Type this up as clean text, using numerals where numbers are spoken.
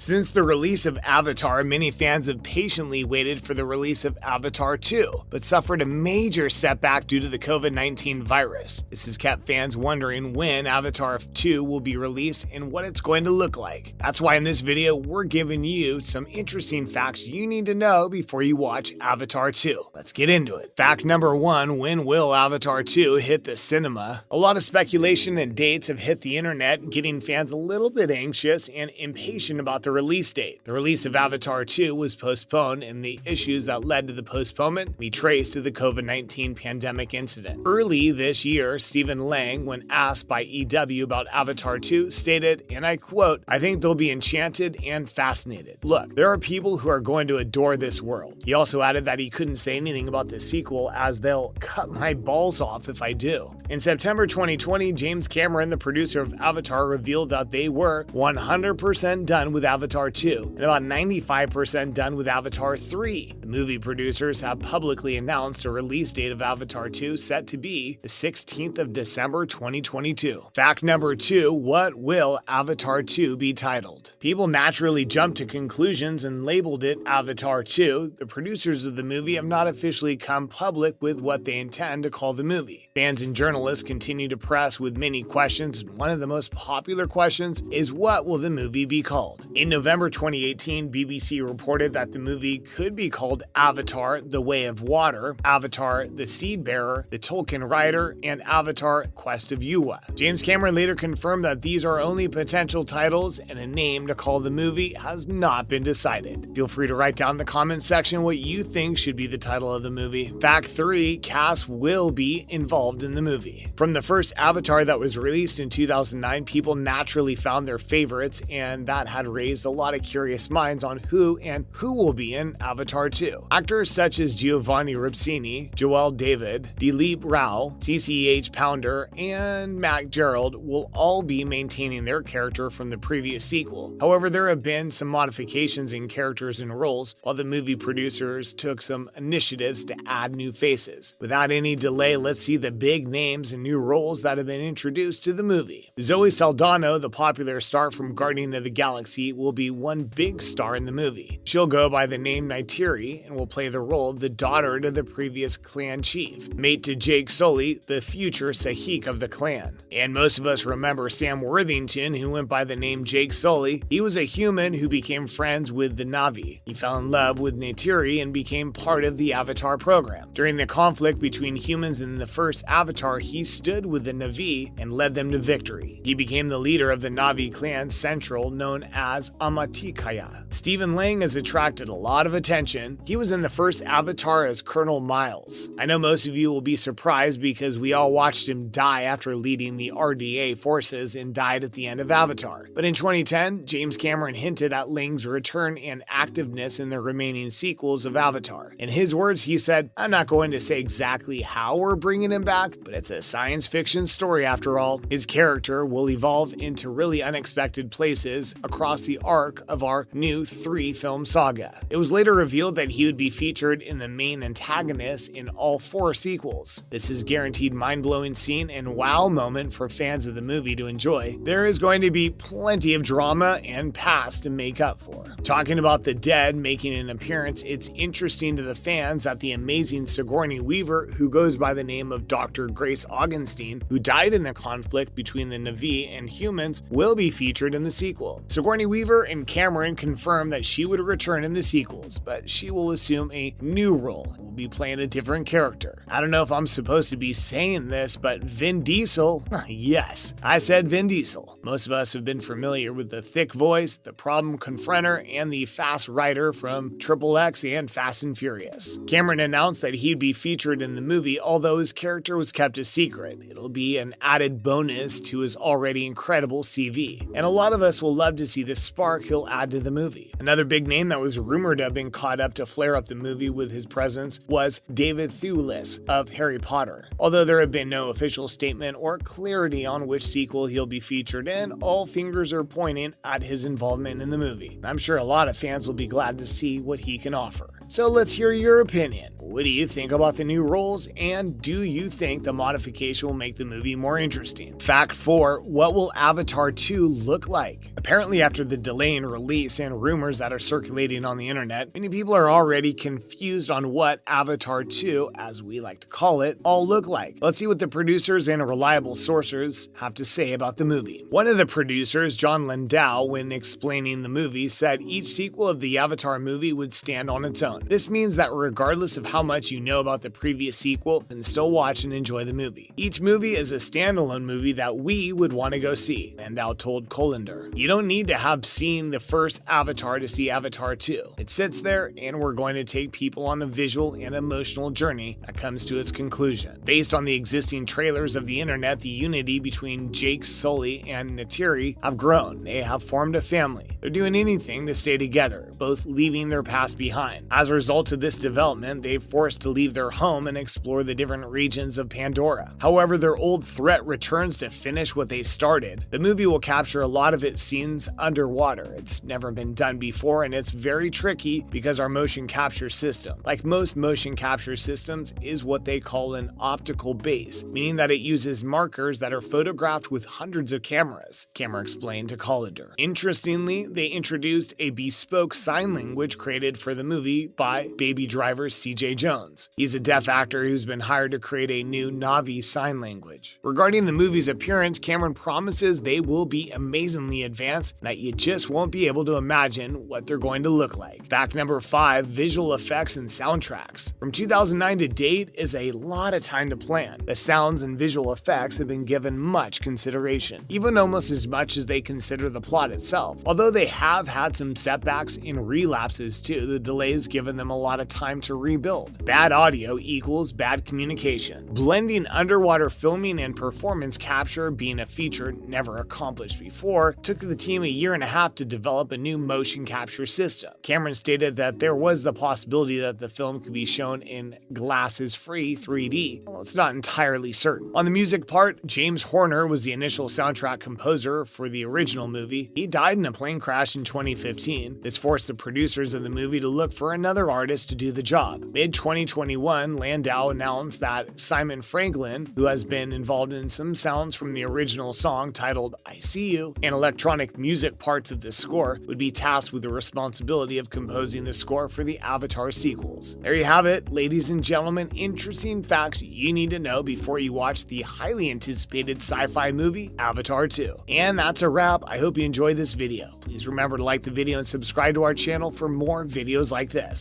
Since the release of Avatar, many fans have patiently waited for the release of Avatar 2, but suffered a major setback due to the COVID-19 virus. This has kept fans wondering when Avatar 2 will be released and what it's going to look like. That's why in this video, we're giving you some interesting facts you need to know before you watch Avatar 2. Let's get into it. Fact number 1, when will Avatar 2 hit the cinema? A lot of speculation and dates have hit the internet, getting fans a little bit anxious and impatient about the release date. The release of Avatar 2 was postponed, and the issues that led to the postponement be traced to the COVID-19 pandemic incident. Early this year, Stephen Lang, when asked by EW about Avatar 2, stated, and I quote, "I think they'll be enchanted and fascinated. Look, there are people who are going to adore this world." He also added that he couldn't say anything about the sequel as they'll cut my balls off if I do. In September 2020, James Cameron, the producer of Avatar, revealed that they were 100% done with Avatar 2 and about 95% done with Avatar 3. The movie producers have publicly announced a release date of Avatar 2 set to be the 16th of December 2022. Fact number 2, what will Avatar 2 be titled? People naturally jumped to conclusions and labeled it Avatar 2. The producers of the movie have not officially come public with what they intend to call the movie. Fans and journalists continue to press with many questions, and one of the most popular questions is, what will the movie be called? In November 2018, BBC reported that the movie could be called Avatar: The Way of Water, Avatar: The Seed Bearer, The Tolkien Rider, and Avatar: Quest of Yuwa. James Cameron later confirmed that these are only potential titles, and a name to call the movie has not been decided. Feel free to write down in the comment section what you think should be the title of the movie. Fact 3, cast will be involved in the movie. From the first Avatar that was released in 2009, people naturally found their favorites, and that had raised a lot of curious minds on who will be in Avatar 2. Actors such as Giovanni Ribisi, Joel David, Dileep Rao, CCH Pounder, and Mac Gerald will all be maintaining their character from the previous sequel. However, there have been some modifications in characters and roles, while the movie producers took some initiatives to add new faces. Without any delay, let's see the big names and new roles that have been introduced to the movie. Zoe Saldana, the popular star from Guardians of the Galaxy, will be one big star in the movie. She'll go by the name Neytiri and will play the role of the daughter to the previous clan chief, mate to Jake Sully, the future Sahik of the clan. And most of us remember Sam Worthington, who went by the name Jake Sully. He was a human who became friends with the Na'vi. He fell in love with Neytiri and became part of the Avatar program. During the conflict between humans and the first Avatar, he stood with the Na'vi and led them to victory. He became the leader of the Na'vi clan Central, known as Amaticaya. Stephen Lang has attracted a lot of attention. He was in the first Avatar as Colonel Miles. I know most of you will be surprised because we all watched him die after leading the RDA forces and died at the end of Avatar. But in 2010, James Cameron hinted at Lang's return and activeness in the remaining sequels of Avatar. In his words, he said, "I'm not going to say exactly how we're bringing him back, but it's a science fiction story after all. His character will evolve into really unexpected places across the arc of our new 3-film saga." It was later revealed that he would be featured in the main antagonist in all 4 sequels. This is guaranteed mind-blowing scene and wow moment for fans of the movie to enjoy. There is going to be plenty of drama and past to make up for. Talking about the dead making an appearance, it's interesting to the fans that the amazing Sigourney Weaver, who goes by the name of Dr. Grace Augenstein, who died in the conflict between the Na'vi and humans, will be featured in the sequel. Sigourney Weaver and Cameron confirmed that she would return in the sequels, but she will assume a new role and will be playing a different character. I don't know if I'm supposed to be saying this, but Vin Diesel, yes, I said Vin Diesel. Most of us have been familiar with the thick voice, the problem confronter, and the fast rider from XXX and Fast and Furious. Cameron announced that he'd be featured in the movie, although his character was kept a secret. It'll be an added bonus to his already incredible CV, and a lot of us will love to see the spark he'll add to the movie. Another big name that was rumored to have been caught up to flare up the movie with his presence was David Thewlis of Harry Potter. Although there have been no official statement or clarity on which sequel he'll be featured in, all fingers are pointing at his involvement in the movie. I'm sure a lot of fans will be glad to see what he can offer. So let's hear your opinion. What do you think about the new rules, and do you think the modification will make the movie more interesting? Fact 4. What will Avatar 2 look like? Apparently, after the delay in release and rumors that are circulating on the internet, many people are already confused on what Avatar 2, as we like to call it, all look like. Let's see what the producers and reliable sources have to say about the movie. One of the producers, John Landau, when explaining the movie, said each sequel of the Avatar movie would stand on its own. This means that regardless of how much you know about the previous sequel, you can still watch and enjoy the movie. Each movie is a standalone movie that we would want to go see, Landau told Colander. You don't need to have seen the first Avatar to see Avatar 2. It sits there, and we're going to take people on a visual and emotional journey that comes to its conclusion. Based on the existing trailers of the internet, the unity between Jake Sully and Neytiri have grown. They have formed a family. They're doing anything to stay together, both leaving their past behind. As a result of this development, they've forced to leave their home and explore the different regions of Pandora. However, their old threat returns to finish what they started. The movie will capture a lot of its scenes underwater. It's never been done before, and it's very tricky because our motion capture system, like most motion capture systems, is what they call an optical base, meaning that it uses markers that are photographed with hundreds of cameras, Camera explained to Colander. Interestingly, they introduced a bespoke sign language created for the movie by Baby Driver CJ Jones. He's a deaf actor who's been hired to create a new Na'vi sign language. Regarding the movie's appearance, Cameron promises they will be amazingly advanced and that you just won't be able to imagine what they're going to look like. Fact number 5, visual effects and soundtracks. From 2009 to date is a lot of time to plan. The sounds and visual effects have been given much consideration, even almost as much as they consider the plot itself. Although they have had some setbacks and relapses too, the delays given them a lot of time to rebuild. Bad audio equals bad communication. Blending underwater filming and performance capture being a feature never accomplished before took the team a year and a half to develop a new motion capture system. Cameron stated that there was the possibility that the film could be shown in glasses-free 3D. Well, it's not entirely certain. On the music part, James Horner was the initial soundtrack composer for the original movie. He died in a plane crash in 2015. This forced the producers of the movie to look for another artist to do the job. Mid-2021, Landau announced that Simon Franklin, who has been involved in some sounds from the original song titled I See You and electronic music parts of the score, would be tasked with the responsibility of composing the score for the Avatar sequels. There you have it, ladies and gentlemen, interesting facts you need to know before you watch the highly anticipated sci-fi movie Avatar 2. And that's a wrap. I hope you enjoyed this video. Please remember to like the video and subscribe to our channel for more videos like this.